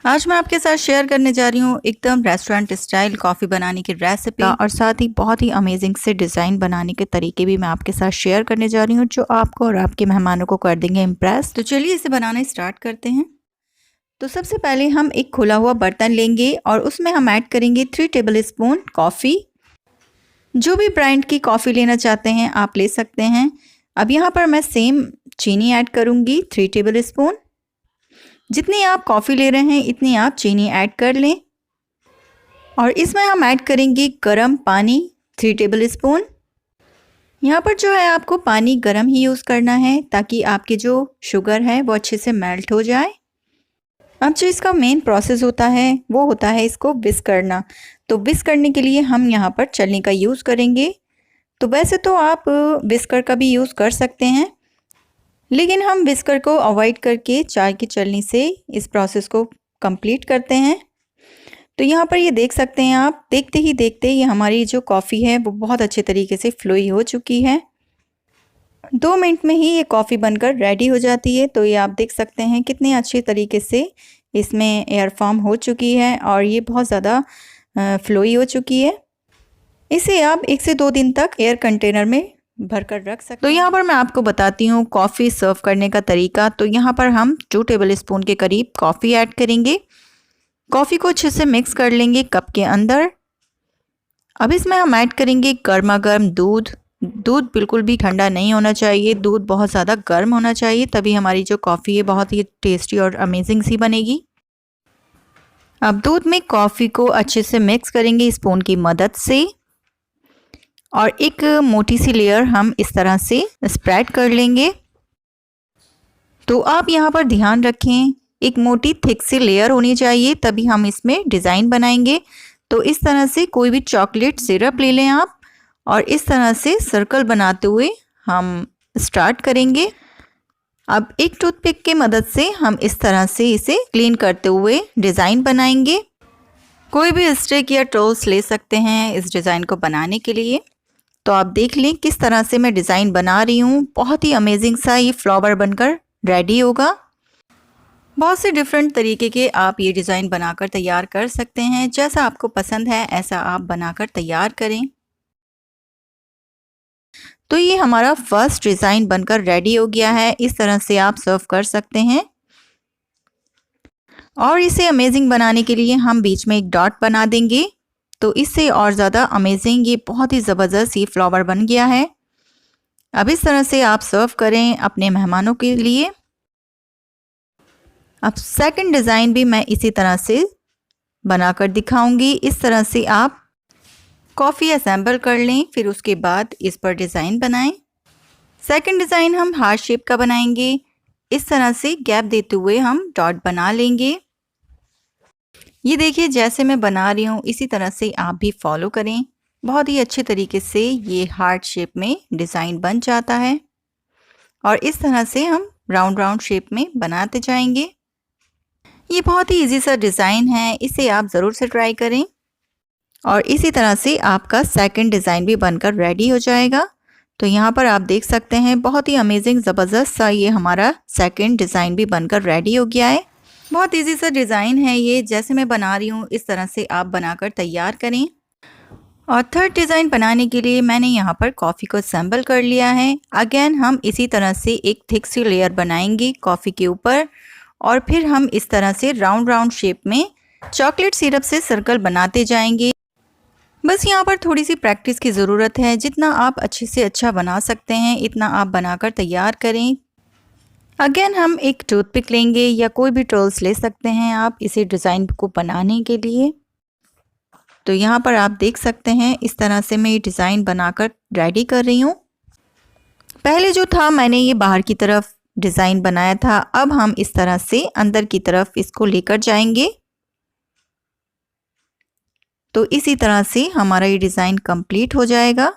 आज मैं आपके साथ शेयर करने जा रही हूँ एकदम रेस्टोरेंट स्टाइल कॉफ़ी बनाने की रेसिपी और साथ ही बहुत ही अमेजिंग से डिज़ाइन बनाने के तरीके भी मैं आपके साथ शेयर करने जा रही हूँ जो आपको और आपके मेहमानों को कर देंगे इम्प्रेस। तो चलिए इसे बनाना स्टार्ट करते हैं। तो सबसे पहले हम एक खुला हुआ बर्तन लेंगे और उसमें हम ऐड करेंगे 3 टेबल स्पून कॉफ़ी। जो भी ब्रांड की कॉफ़ी लेना चाहते हैं आप ले सकते हैं। अब यहाँ पर मैं सेम चीनी ऐड करूँगी 3 टेबल स्पून। जितनी आप कॉफ़ी ले रहे हैं इतनी आप चीनी ऐड कर लें और इसमें हम ऐड करेंगे गरम पानी 3 टेबल स्पून। यहाँ पर जो है आपको पानी गरम ही यूज़ करना है ताकि आपकी जो शुगर है वो अच्छे से मेल्ट हो जाए। अब जो इसका मेन प्रोसेस होता है वो होता है इसको विस्क करना। तो विस्क करने के लिए हम यहाँ पर छलनी का यूज़ करेंगे। तो वैसे तो आप विस्कर का भी यूज़ कर सकते हैं, लेकिन हम विस्कर को अवॉइड करके चाय की छलनी से इस प्रोसेस को कंप्लीट करते हैं। तो यहाँ पर ये देख सकते हैं आप, देखते ही देखते ये हमारी जो कॉफ़ी है वो बहुत अच्छे तरीके से फ्लोई हो चुकी है। 2 मिनट में ही ये कॉफ़ी बनकर रेडी हो जाती है। तो ये आप देख सकते हैं कितने अच्छे तरीके से इसमें एयर फॉर्म हो चुकी है और ये बहुत ज़्यादा फ्लोई हो चुकी है। इसे आप 1 से 2 दिन तक एयर कंटेनर में भरकर रख सकते हैं। तो यहाँ पर मैं आपको बताती हूँ कॉफ़ी सर्व करने का तरीका। तो यहाँ पर हम 2 टेबल स्पून के करीब कॉफ़ी ऐड करेंगे। कॉफ़ी को अच्छे से मिक्स कर लेंगे कप के अंदर। अब इसमें हम ऐड करेंगे गर्मा गर्म दूध। दूध बिल्कुल भी ठंडा नहीं होना चाहिए, दूध बहुत ज़्यादा गर्म होना चाहिए, तभी हमारी जो कॉफ़ी है बहुत ही टेस्टी और अमेजिंग सी बनेगी। अब दूध में कॉफ़ी को अच्छे से मिक्स करेंगे स्पून की मदद से और एक मोटी सी लेयर हम इस तरह से स्प्रेड कर लेंगे। तो आप यहाँ पर ध्यान रखें, एक मोटी थिक सी लेयर होनी चाहिए तभी हम इसमें डिज़ाइन बनाएंगे। तो इस तरह से कोई भी चॉकलेट सिरप ले लें आप और इस तरह से सर्कल बनाते हुए हम स्टार्ट करेंगे। अब एक टूथपिक की मदद से हम इस तरह से इसे क्लीन करते हुए डिज़ाइन बनाएंगे। कोई भी स्टिक या टूल्स ले सकते हैं इस डिज़ाइन को बनाने के लिए। तो आप देख लें किस तरह से मैं डिज़ाइन बना रही हूँ, बहुत ही अमेजिंग सा ये फ्लावर बनकर रेडी होगा। बहुत से डिफरेंट तरीके के आप ये डिज़ाइन बनाकर तैयार कर सकते हैं। जैसा आपको पसंद है ऐसा आप बनाकर तैयार करें। तो ये हमारा फर्स्ट डिज़ाइन बनकर रेडी हो गया है। इस तरह से आप सर्व कर सकते हैं और इसे अमेजिंग बनाने के लिए हम बीच में एक डॉट बना देंगे। तो इससे और ज़्यादा अमेजिंग ये बहुत ही ज़बरदस्त ये फ्लावर बन गया है। अब इस तरह से आप सर्व करें अपने मेहमानों के लिए। अब सेकंड डिज़ाइन भी मैं इसी तरह से बनाकर दिखाऊंगी। इस तरह से आप कॉफ़ी असेंबल कर लें, फिर उसके बाद इस पर डिज़ाइन बनाएं। सेकंड डिज़ाइन हम हार्ट शेप का बनाएंगे। इस तरह से गैप देते हुए हम डॉट बना लेंगे। ये देखिए जैसे मैं बना रही हूँ इसी तरह से आप भी फॉलो करें। बहुत ही अच्छे तरीके से ये हार्ट शेप में डिज़ाइन बन जाता है और इस तरह से हम राउंड राउंड शेप में बनाते जाएंगे। ये बहुत ही इजी सा डिज़ाइन है, इसे आप ज़रूर से ट्राई करें और इसी तरह से आपका सेकंड डिज़ाइन भी बनकर रेडी हो जाएगा। तो यहाँ पर आप देख सकते हैं बहुत ही अमेजिंग ज़बरदस्त सा ये हमारा सेकंड डिज़ाइन भी बनकर रेडी हो गया है। बहुत इजी सा डिज़ाइन है ये, जैसे मैं बना रही हूँ इस तरह से आप बनाकर तैयार करें। और थर्ड डिज़ाइन बनाने के लिए मैंने यहाँ पर कॉफ़ी को असेंबल कर लिया है। अगेन हम इसी तरह से एक थिक सी लेयर बनाएंगे कॉफ़ी के ऊपर और फिर हम इस तरह से राउंड राउंड शेप में चॉकलेट सिरप से सर्कल बनाते जाएंगे। बस यहाँ पर थोड़ी सी प्रैक्टिस की ज़रूरत है। जितना आप अच्छे से अच्छा बना सकते हैं इतना आप बनाकर तैयार करें। अगेन हम एक टूथपिक लेंगे या कोई भी टूल्स ले सकते हैं आप इसे डिज़ाइन को बनाने के लिए। तो यहाँ पर आप देख सकते हैं इस तरह से मैं ये डिज़ाइन बनाकर रेडी कर रही हूँ। पहले जो था मैंने ये बाहर की तरफ डिज़ाइन बनाया था, अब हम इस तरह से अंदर की तरफ इसको लेकर जाएंगे। तो इसी तरह से हमारा ये डिज़ाइन कंप्लीट हो जाएगा।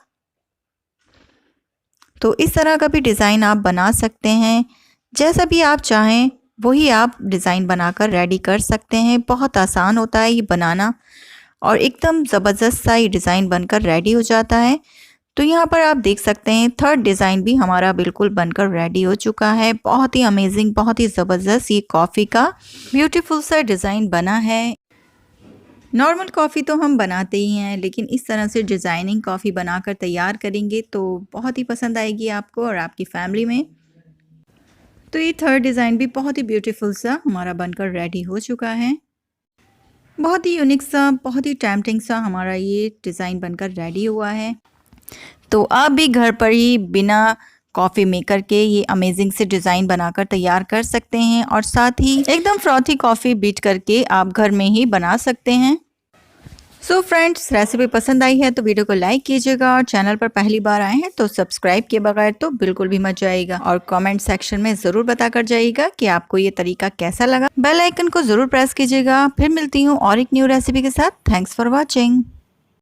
तो इस तरह का भी डिज़ाइन आप बना सकते हैं, जैसा भी आप चाहें वही आप डिज़ाइन बनाकर रेडी कर सकते हैं। बहुत आसान होता है ये बनाना और एकदम ज़बरदस्त सा ये डिज़ाइन बनकर रेडी हो जाता है। तो यहाँ पर आप देख सकते हैं थर्ड डिज़ाइन भी हमारा बिल्कुल बनकर रेडी हो चुका है। बहुत ही अमेजिंग, बहुत ही ज़बरदस्त ये कॉफ़ी का ब्यूटीफुल सा डिज़ाइन बना है। नॉर्मल कॉफ़ी तो हम बनाते ही हैं, लेकिन इस तरह से डिज़ाइनिंग कॉफ़ी बनाकर तैयार करेंगे तो बहुत ही पसंद आएगी आपको और आपकी फैमिली में। तो ये थर्ड डिज़ाइन भी बहुत ही ब्यूटीफुल सा हमारा बनकर रेडी हो चुका है। बहुत ही यूनिक सा, बहुत ही टेम्पटिंग सा हमारा ये डिज़ाइन बनकर रेडी हुआ है। तो आप भी घर पर ही बिना कॉफ़ी मेकर के ये अमेजिंग से डिज़ाइन बनाकर तैयार कर सकते हैं और साथ ही एकदम फ्रॉथी कॉफ़ी बीट करके आप घर में ही बना सकते हैं। सो फ्रेंड्स, रेसिपी पसंद आई है तो वीडियो को लाइक कीजिएगा और चैनल पर पहली बार आए हैं तो सब्सक्राइब किए बगैर तो बिल्कुल भी मत जाइएगा और कमेंट सेक्शन में ज़रूर बताकर जाइएगा कि आपको ये तरीका कैसा लगा। बेल आइकन को ज़रूर प्रेस कीजिएगा। फिर मिलती हूँ और एक न्यू रेसिपी के साथ। Thanks for watching.